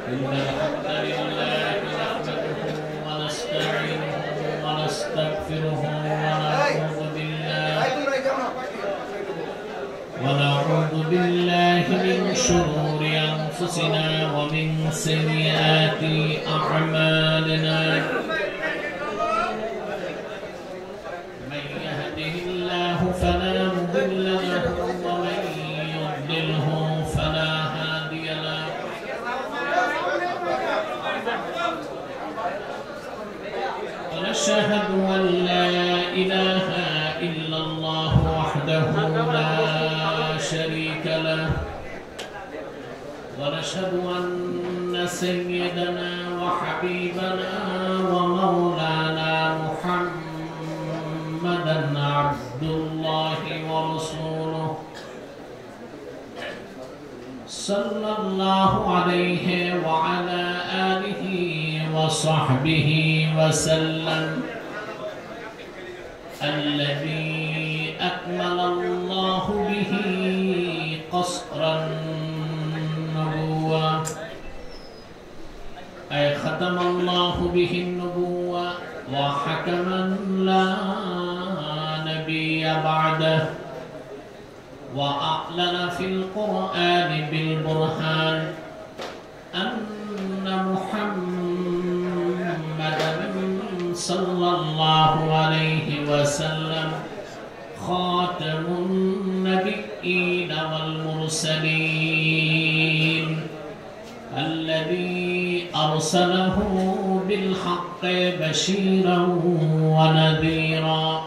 إن الحمد لله نحمده ونستعينه ونستغفره ونعوذ بالله من شرور أنفسنا ومن سيئات أعمالنا من يهده الله فلا مضل له ومن يضلله فلا هادي له ونشهد أن لا إله إلا الله وحده لا شريك له ونشهد أن سيدنا وحبيبنا ومولانا محمدا عبد الله ورسوله صلى الله عليه وعلى آله وصحبه وسلم الذي أكمل الله به قصر النبوة أي ختم الله به النبوة وحكما لا نبي بعده وأعلن في القرآن بالبرهان أن محمدا صلى الله عليه وسلم خاتم النبيين والمرسلين الذي أرسله بالحق بشيرا ونذيرا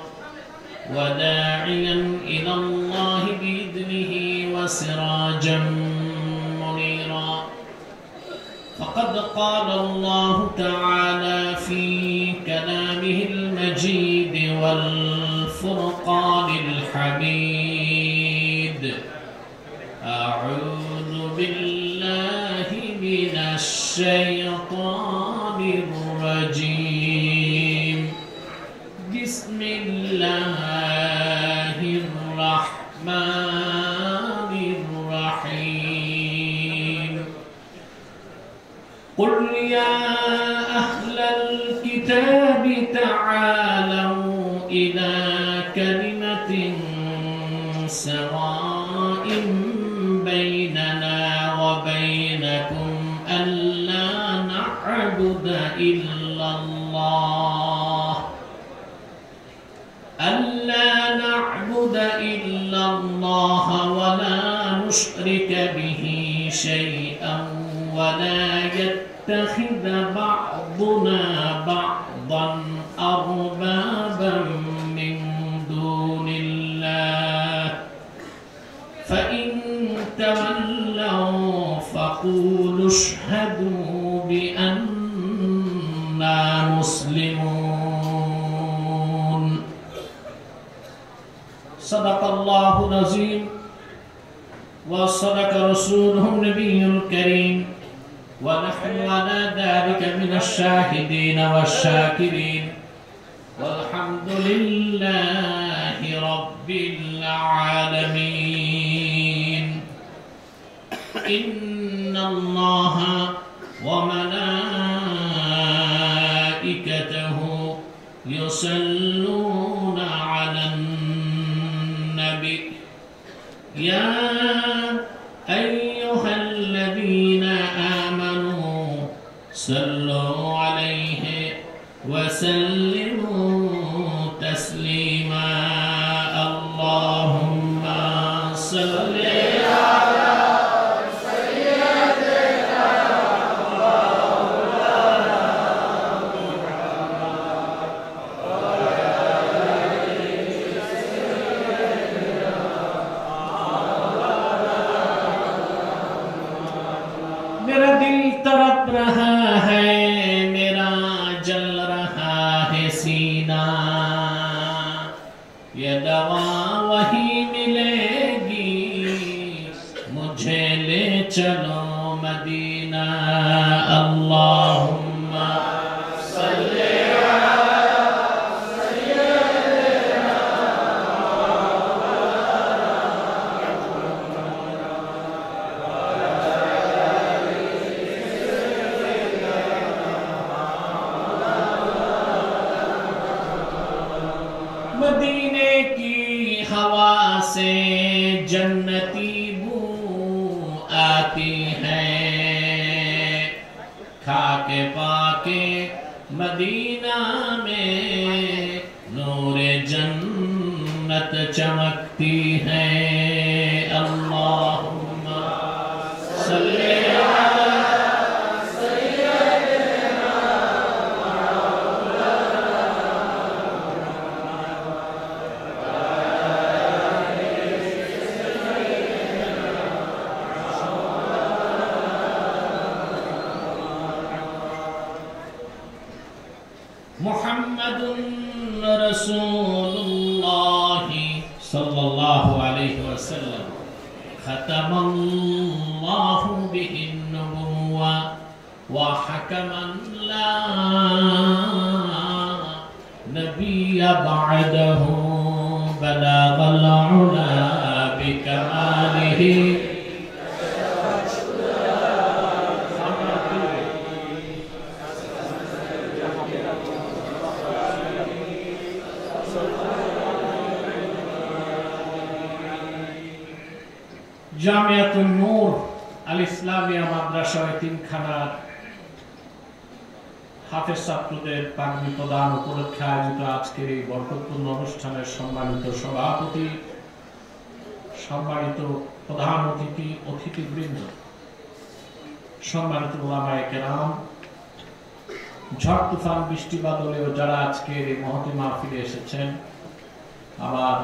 وداعيا إلى الله بإذنه وسراجا منيرا فقد قال الله تعالى في كلامه المجيد والفرقان الحميد أعوذ بالله من الشيطان الرجيم بسم الله الرحمن الرحيم قل يا أهل الكتاب تعالوا إلى كلمة سواء بيننا وبينكم ألا نعبد إلا الله ولا نشرك به شيئا ولا يتخذ بعضنا بعضا أربابا من دون الله فإن تولوا فقولوا اشهدوا بأننا مسلمون صدق الله العظيم وصدق رسوله النبي الكريم ونحن على ذلك من الشاهدين والشاكرين والحمد لله رب العالمين إن الله وملائكته يصلون على النبي يا أيها الذين آمنوا صلوا عليه وسلموا تسليما اللهم صل على سيدنا मेरा दिल तड़प रहा है मेरा जल रहा है सीना ये दवा वही मिलेगी मुझे ले चलो मदीना अल्लाहुम्मा सल्ली अला सय्यिदिना से जन्नती बू आती है, खाके पाके मदीना में नूरे जन्नत चमकती है। अल्लाहुम्मा सल्ली मुहम्मदुन रसूलुल्लाहि सल्लल्लाहु अलैहि वसल्लम खतमल्लाहु बिहिन नबुव्वा व हकमन ला नबिय्य बअदहु बलगल उला बिकमालिही। জামিয়াতুন নূর আল ইসলামিয়া মাদ্রাসা এতিমখানার হাফেজ ছাত্রদের পাগড়ি প্রদান উপলক্ষে আয়োজিত আজকের এই বরকতপূর্ণ অনুষ্ঠানের সম্মানিত সভাপতি, সম্মানিত প্রধান অতিথি, অতিথিবৃন্দ, সম্মানিত উলামায়ে কেরাম, ঝড় তুফান বৃষ্টি বাদলেও যারা আজকের এই মহতী মাহফিলে এসেছেন, আমার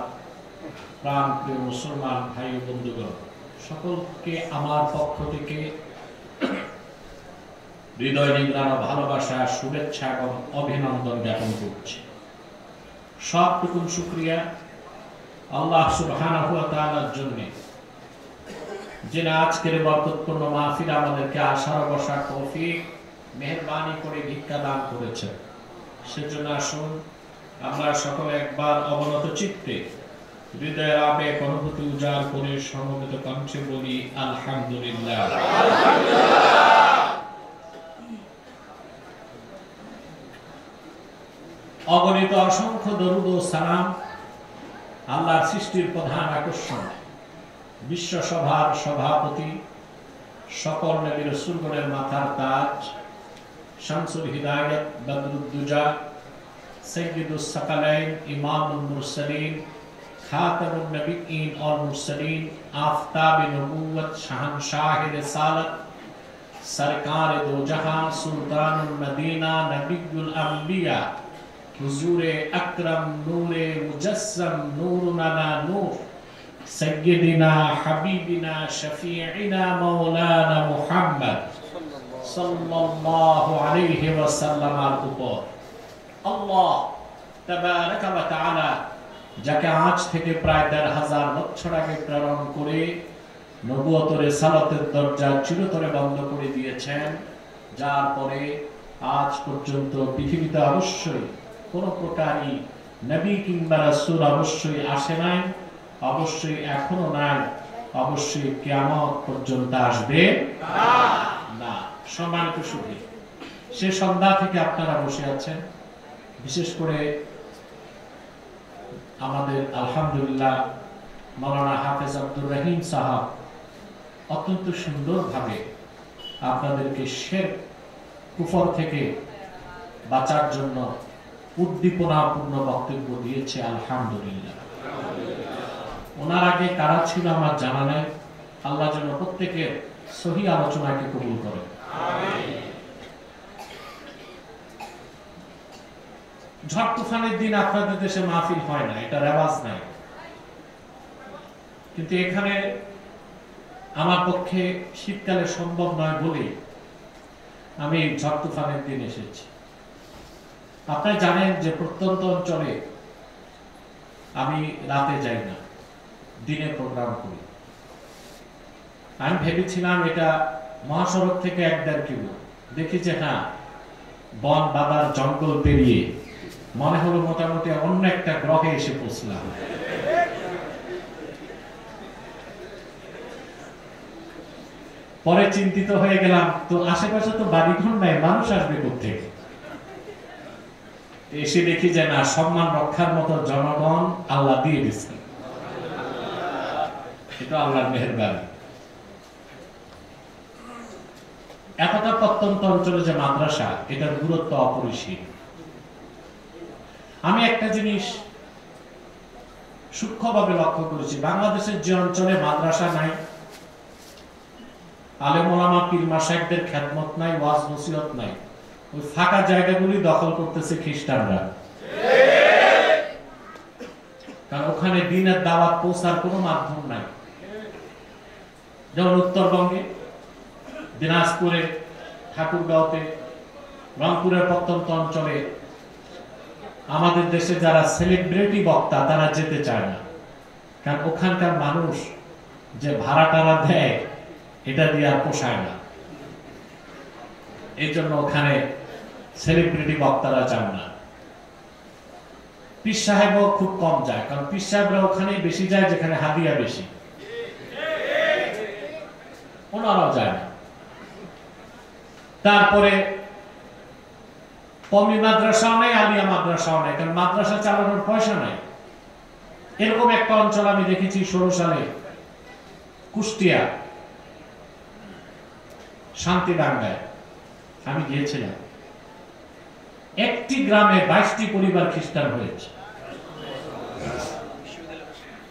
প্রাণ প্রিয় মুসলমান ভাই ও বন্ধুগণ, সকলকে আমার পক্ষ থেকে হৃদয় নিংড়ানো ভালোবাসা, শুভেচ্ছা এবং অভিনন্দন জ্ঞাপন করছি। সবটুকু শুকরিয়া আল্লাহ সুবহানাহু ওয়া তাআলার জন্য, যিনি আজকের বরকতপূর্ণ মাহফিলে আমাদেরকে আসার বসার তৌফিক মেহেরবানি করে ভিক্ষা দান করেছেন। সেজন্য আসুন আমরা সকলে একবার অবনত চিত্তে হৃদয়ের আবেগ অনুভূতি উজাড় করে সমবেত কণ্ঠে বলি আলহামদুলিল্লাহ। অগণিত অসংখ্য দরুদ ও সালাম আল্লাহর সৃষ্টির প্রধান আকর্ষণ, বিশ্ব সভার সভাপতি, সকল নবী রাসূলগণের মাথার তাজ, শামসুল হিদায়াত, বদরুদ্দুজা, সাইয়্যিদুস সাকালাইন, ইমামুল মুরসালিন, খাতামুন নবিয়্যিন ওয়াল মুরসালিন, আফতাবে নবুওয়াত, শাহনশাহে রিসালাত, সরকারে দো জাহান, সুলতানুল মদিনা, নবিয়ুল আম্বিয়া, হুজুরে আকরাম, নূরে মুজাসসাম, নূরুন আলা নূর, সাইয়্যিদিনা হাবিবিনা শফিঈনা মাওলানা মুহাম্মদ সাল্লাল্লাহু আলাইহি ওয়াসাল্লামের উপর আল্লাহ তাবারাকা ওয়া তাআলা যাকে আজ থেকে প্রায় ১৫০০ বছর আগে প্রেরণ করে নবুয়ত রিসালাতের দরজা চিরতরে বন্ধ করে দিয়েছেন, যার পরে আজ পর্যন্ত পৃথিবীতে অবশ্যই কোনো প্রকারই নবী কিংবা রাসূল অবশ্যই আসে নাই, অবশ্যই এখনো নাই, অবশ্যই কিয়ামত পর্যন্ত আসবে না। সম্মানিত সুধী, সে সন্ধ্যা থেকে আপনারা বসে আছেন। বিশেষ করে আমাদের আলহামদুলিল্লাহ মাওলানা হাফেজ আব্দুর রহিম সাহাব অত্যন্ত সুন্দরভাবে আপনাদেরকে শিরক কুফর থেকে বাঁচার জন্য উদ্দীপনাপূর্ণ বক্তব্য দিয়েছে। আলহামদুলিল্লাহ। ওনার আগে কারা ছিল আমার জানা নেই। আল্লাহ যেন প্রত্যেকের সহি আলোচনাকে কবুল করেন। ঝড় তুফানের দিন আপনাদের দেশে মাহফিল হয় না, এটা রেওয়াজ নাই, কিন্তু এখানে আমার পক্ষে শীতকালে সম্ভব নয় বলে আমি ঝড় তুফানের দিন এসেছি। আপনারা জানেন যে প্রত্যন্ত অঞ্চলে আমি রাতে যাই না, দিনে প্রোগ্রাম করি। আমি ভেবেছিলাম এটা মহাসড়ক থেকে ১-১.৫ কিলো, দেখি যে না, বন বাদার জঙ্গল পেরিয়ে মনে হলো মোটামুটি অন্য একটা গ্রহে এসে পৌঁছলাম। পরে চিন্তিত হয়ে গেলাম, তো আশেপাশে তো বাড়িঘর নাই, মানুষ আসবে কোত্থেকে? এসে দেখি যে না, সম্মান রক্ষার মতো জনগণ আল্লাহ দিয়ে দিচ্ছে। এটা আল্লাহর মেহেরবানি। এতটা প্রত্যন্ত অঞ্চলে যে মাদ্রাসা, এটার গুরুত্ব অপরিসীম। আমি একটা জিনিস সূক্ষ্মভাবে লক্ষ্য করেছি, বাংলাদেশের যে অঞ্চলে মাদ্রাসা নাই, আলেম ওলামা পীর মাশায়েখদের খেদমত নাই, ওয়াজ নসিহত নাই, ওই ফাঁকা জায়গাগুলি দখল করতেছে খ্রিস্টানরা। কারণ ওখানে দ্বীনের দাওয়াত পৌঁছার কোনো মাধ্যম নাই। যেমন উত্তরবঙ্গে, দিনাজপুরে, ঠাকুরগাঁওতে, রংপুরের প্রত্যন্ত অঞ্চলে আমাদের দেশে যারা সেলিব্রিটি বক্তা তারা যেতে চায় না, কারণ ওখানকার মানুষ যে ভাড়া টাড়া দেয় এটা দিয়ে আর পোষায় না। এই জন্য ওখানে সেলিব্রিটি বক্তারা চান না। পীর সাহেবও খুব কম যায়, কারণ পীর সাহেবরা ওখানেই বেশি যায় যেখানে হাদিয়া বেশি, ওনারাও যায় না। তারপরে কওমি মাদ্রাসাও নেই, আলিয়া মাদ্রাসাও নেই, কারণ মাদ্রাসা চালানোর পয়সা নাই। এরকম একটা অঞ্চল আমি দেখেছি 16 সালে কুষ্টিয়া শান্তিডাঙ্গায় আমি গিয়েছিলাম। একটি গ্রামে 22টি পরিবার খ্রিস্টান হয়েছে।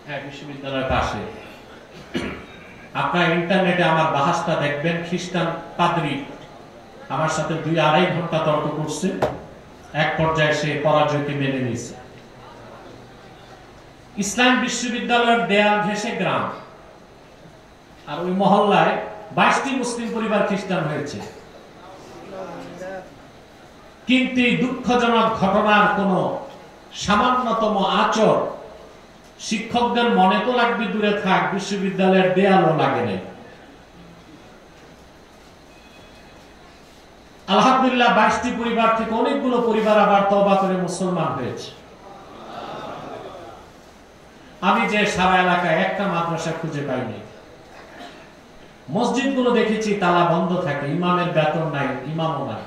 হ্যাঁ, বিশ্ববিদ্যালয়ের পাশে। আপনার ইন্টারনেটে আমার বাহাসটা দেখবেন, খ্রিস্টান পাদ্রী আমার সাথে 2-2.5 ঘন্টা তর্ক করছে, এক পর্যায়ে সে পরাজয়কে মেনে নিয়েছে। ইসলাম বিশ্ববিদ্যালয়ের দেয়াল ঘেঁষে গ্রাম, আর ওই মহল্লায় 22টি মুসলিম পরিবার খ্রিস্টান হয়েছে। কিন্তু এই দুঃখজনক ঘটনার কোন সামান্যতম আচর শিক্ষকদের মনে তো লাগবে, দূরে থাক, বিশ্ববিদ্যালয়ের দেয়ালও লাগে নাই। আলহামদুলিল্লাহ 22টি পরিবার থেকে অনেকগুলো পরিবার আবার তওবা করে মুসলমান হয়েছে। আমি যে সারা এলাকায় একটা মাদ্রাসা খুঁজে পাইনি। মসজিদগুলো দেখেছি তালা বন্ধ থাকে, ইমামের বেতন নাই, ইমামও নাই।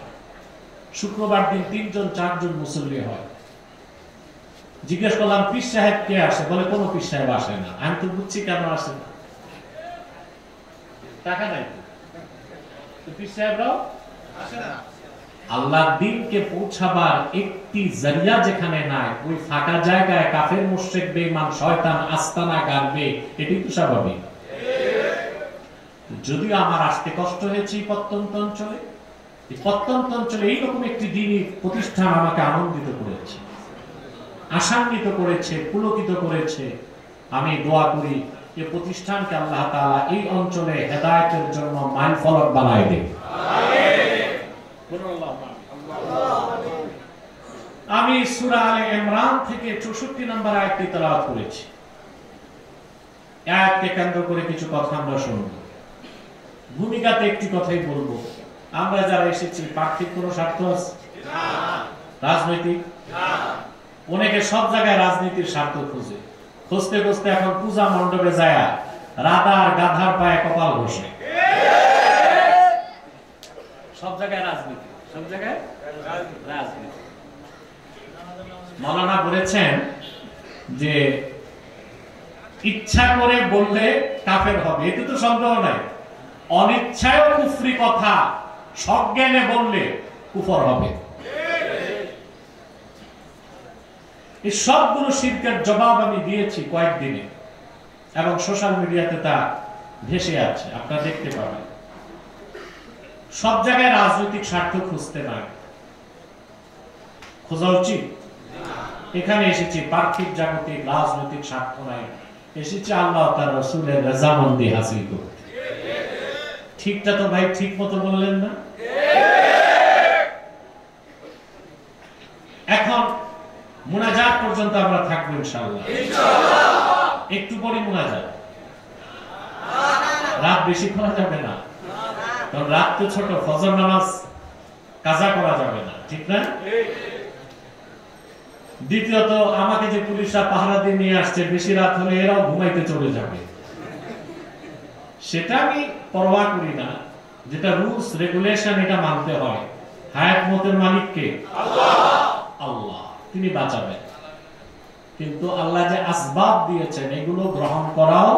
শুক্রবার দিন 3-4 মুসল্লি হয়। জিজ্ঞেস করলাম পীর সাহেব কে আসে, বলে কোন পীর সাহেব আসে না। আমি তো বুঝছি কেন আসে না, টাকা নাই তো পীর সাহেবরাও আসে না। আল্লাহর দ্বীনকে পৌঁছাবার একটি জরিয়া যেখানে নাই, ওই ফাঁকা জায়গায় কাফের মুশরিক বেঈমান শয়তান আস্তানা গাড়বে, এটাই তো স্বাভাবিক। যদিও আমার আসতে কষ্ট হয়েছে এই প্রত্যন্ত অঞ্চলে, এই প্রত্যন্ত অঞ্চলে এইরকম একটি দ্বীনী প্রতিষ্ঠান আমাকে আনন্দিত করেছে, আশান্বিত করেছে, পুলকিত করেছে। আমি দোয়া করি এই প্রতিষ্ঠানকে আল্লাহ তাআলা এই অঞ্চলে হেদায়েতের জন্য মাইল ফলক বানায় দেন। আমি সূরা আলে ইমরান থেকে 64 নম্বর আয়াতটি তেলাওয়াত করেছি। আয়াতকে কেন্দ্র করে কিছু কথা আমরা শুনব। ভূমিকাতে একটি কথাই বলবো, আমরা যারা এসেছি পার্থিব কোনো স্বার্থ আছে না, রাজনৈতিক না। অনেকে সব জায়গায় রাজনীতির স্বার্থ খুঁজে, খুঁজতে খুঁজতে এখন পূজা মণ্ডপে যায় রাধা আর গাধার পায়ে কপাল ঘষে। সব জায়গায় রাজনীতি, সব জায়গায় রাজনীতি। মাওলানা বলেছেন যে ইচ্ছা করে বললে কাফের হবে, এতে তো সন্দেহ নাই। অনিচ্ছায় কুফরি কথা সজ্ঞানে বললে কুফর হবে। এই সবগুলো শিরকের জবাব আমি দিয়েছি কয়েকদিনে, এবং সোশ্যাল মিডিয়াতে তা ভেসে আছে, আপনারা দেখতে পাবেন। সব জায়গায় রাজনৈতিক স্বার্থ খুঁজতে নাই, খোঁজা উচিত। এখানে এসেছি পার্থিব জাগতিক রাজনৈতিক স্বার্থ নাই, এসেছি আল্লাহ তার রাসূলের রাজামন্দি হাসিল করতে। ঠিকটা তো ভাই ঠিক মতো বললেন না? এখন মুনাজাত পর্যন্ত আমরা থাকবো ইনশাআল্লাহ। একটু পরে মুনাজাত, রাত বেশি করা যাবে না, কারণ রাত তো ছোট, ফজর নামাজ কাজা করা যাবে না, ঠিক না? দ্বিতীয়ত আমাকে যে পুলিশরা পাহারা দিয়ে নিয়ে আসছে, বেশি রাত হলে এরাও ঘুমাইতে চলে যাবে, সেটা আমি পরোয়া করি না। যেটা রুলস রেগুলেশন এটা মানতে হয়। হায়াত মতের মালিক কে? আল্লাহ। আল্লাহ তিনি বাঁচাবেন, কিন্তু আল্লাহ যে আসবাব দিয়েছেন এগুলো গ্রহণ করাও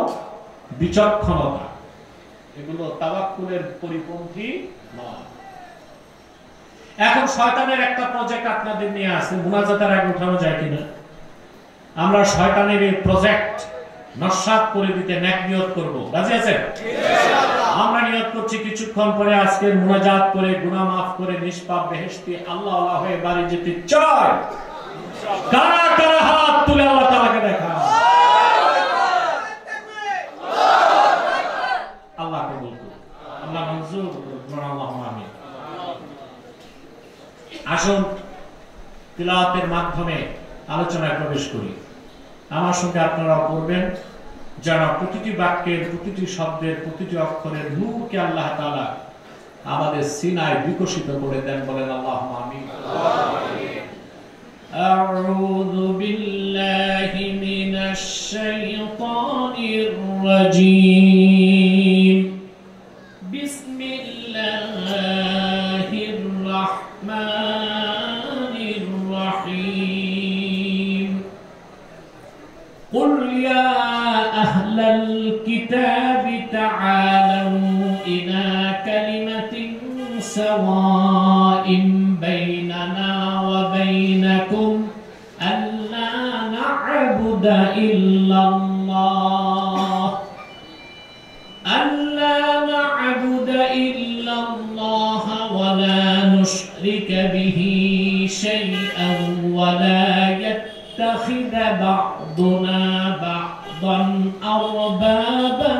বিচক্ষণতা, এগুলো তাওয়াক্কুলের পরিপন্থী নয়। এখন শয়তানের একটা প্রজেক্ট আপনাদের নিয়ে আসে, মুনাজাতের আগে উঠানো যায় কিনা? আমরা শয়তানের এই প্রজেক্ট নস্যাৎ করে দিতে নেক নিয়ত করব, রাজি আছেন? আমরা নিয়ত করছি কিছুক্ষণ পরে আজকের মুনাজাত করে গুনাহ মাফ করে নিষ্পাপ বেহেশতি আল্লাহ আল্লাহ হয়ে বাড়ি যেতে চাই। কারা কারা হাত তুলে আল্লাহ তাআলাকে দেখা, আল্লাহ কবুল করুন, আল্লাহ মঞ্জুর করুন, আল্লাহুম্মা আমিন। আসুন তিলাওয়াতের মাধ্যমে আলোচনায় প্রবেশ করি। আমার সঙ্গে আপনারাও করবেন, যেন প্রতিটি বাক্যের, প্রতিটি শব্দের, প্রতিটি অক্ষরের নূরকে আল্লাহ তাআলা আমাদের সিনায় বিকশিত করে দেন। বলেন আল্লাহুম্মা আমিন। আউযু বিল্লাহি মিনাশ শাইতানির রাজীম। বিসমিল্লাহির রাহমানির রাহিম। قل يا أهل الكتاب تعالوا إلى كلمة سواء بيننا وبينكم ألا نعبد إلا الله ولا نشرك به شيئا ولا يتخذ بعضنا بعضا أربابا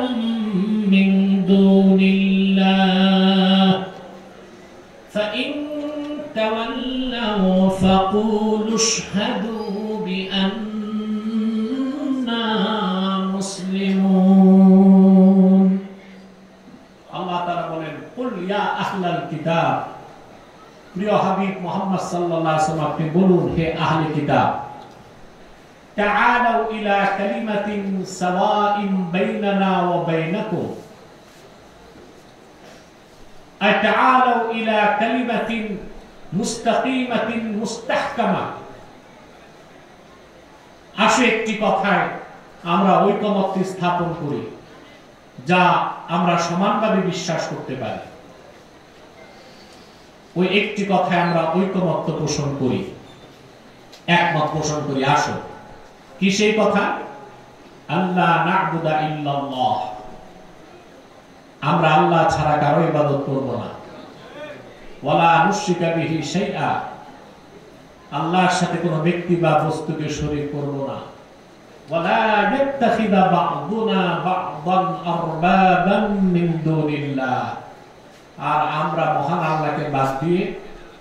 من دون الله فإن تولوا فقولوا اشهدوا بأننا مسلمون। আল্লাহ তাআলা বলেন, কুল ইয়া আহলাল কিতাব, প্রিয় হাবিব মুহাম্মদ সাল্লাল্লাহু আলাইহি ওয়াসাল্লাম আপনি বলুন, হে আহলে কিতাব, তাআলাউ ইলা কালিমাতিন সাওয়াইন বাইনানা ওয়া বাইনাকুম, আই তাআলাউ ইলা কালিমাতিন মুস্তাকিমাতিন মুস্তাহকামা, আসে একটি কথায় আমরা ঐকমত্য স্থাপন করি, যা আমরা সমানভাবে বিশ্বাস করতে পারি। ওই একটি কথায় আমরা ঐকমত্য পোষণ করি, একমত পোষণ করি। আসো, কি সেই কথা? আল্লাহ না'বুদা ইল্লাল্লাহ, আমরা আল্লাহ ছাড়া কারো ইবাদত করব না। ওয়ালা নুশরিকা বিহি শাইআ, আল্লাহর সাথে কোনো ব্যক্তি বা বস্তুকে শরীক করব না। ওয়ালা ইয়াত্তাখিযা বা'দুনা বা'দান আরবাবান মিন দুনিল্লাহ, আর আমরা মহান আল্লাহকে বাদ দিয়ে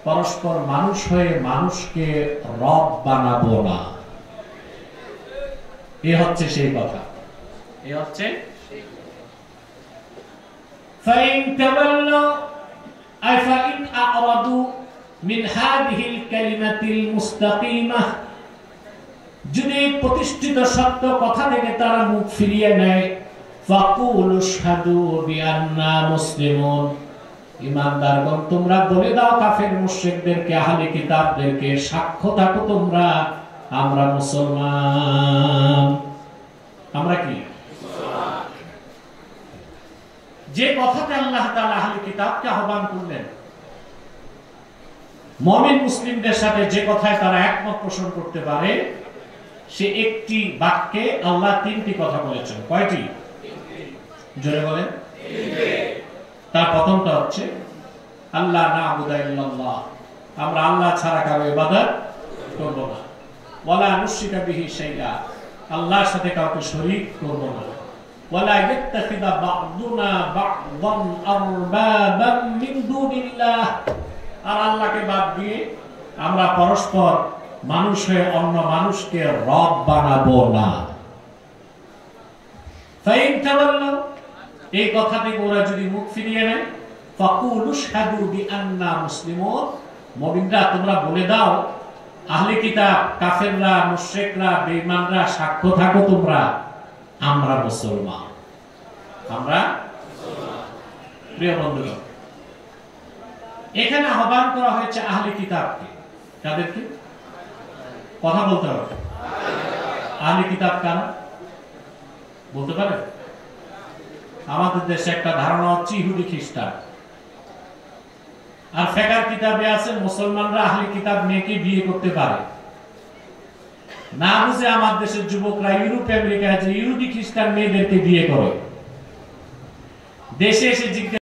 পরস্পর মানুষ হয়ে মানুষকে রব বানাবো না। এ হচ্ছে সেই কথা, এ হচ্ছে ফাইন তাওয়াল্লাউ আই ফাইন আ'রাদু মিন হাযিহিল কালিমাতিল মুস্তাকিমাহ, যদি প্রতিষ্ঠিত সত্য কথা থেকে তারা মুখ ফিরিয়ে নেয়, ফাকুলু আশহাদু বিআন্না মুসলিমুন, ঈমানদারগণ তোমরা বলে দাও কাফের মুশরিকদেরকে, আহলে কিতাবদেরকে, সাক্ষ্য থাকো তোমরা আমরা মুসলমান। আমরা কি মুসলমান? যে কথাতে আল্লাহ তাআলা আহলে কিতাবকে আহ্বান করলেন, মুমিন মুসলিমদের সাথে যে কথায় তারা একমত পোষণ করতে পারে, সে একটি বাক্যে আল্লাহ তিনটি কথা বলেছেন। কয়টি? জোরে বলেন। তার প্রথমটা হচ্ছে আল্লাহ না'বুদা ইল্লাল্লাহ, আমরা আল্লাহ ছাড়া কারো ইবাদত করব না। ওয়ালা নুশরিকা বিহি শাইআ, আল্লাহর সাথে কাউকে শরীক করব না। ওয়ালা ইয়াত্তাখিযা বা'দুনা বা'দান আরবাবান মিন দুনিল্লাহ, আর আল্লাহকে বাদ দিয়ে আমরা পরস্পর মানুষ হয়ে অন্য মানুষকে রব বানাবো না। ফাইন তাওয়াল্লাউ, এই কথা থেকে ওরা যদি মুখ ফিরিয়ে নেয়, ফাকুলু আশহাদু বিআন্না মুসলিমুন, মুমিনরা তোমরা বলে দাও, আহলে কিতাব কাফেররা মুশরিকরা বেঈমানরা সাক্ষ্য থাকো তোমরা আমরা মুসলমান, আমরা মুসলমান। প্রিয় বন্ধুগণ, এখানে আহ্বান করা হয়েছে আহলে কিতাবকে। কাদেরকে? কথা বলতে হবে। আহলে কিতাব কারা বলতে পারে? আমাদের দেশে একটা ধারণা হচ্ছে ইহুদি খ্রিস্টান, আর ফিকহের কিতাবে আছে মুসলমানরা আহলে কিতাব মেয়েকে বিয়ে করতে পারে না। বুঝে আমার দেশের যুবকরা ইউরোপ আমেরিকায় যে ইহুদি খ্রিস্টান মেয়েদেরকে বিয়ে করে, দেশে এসে জিজ্ঞেস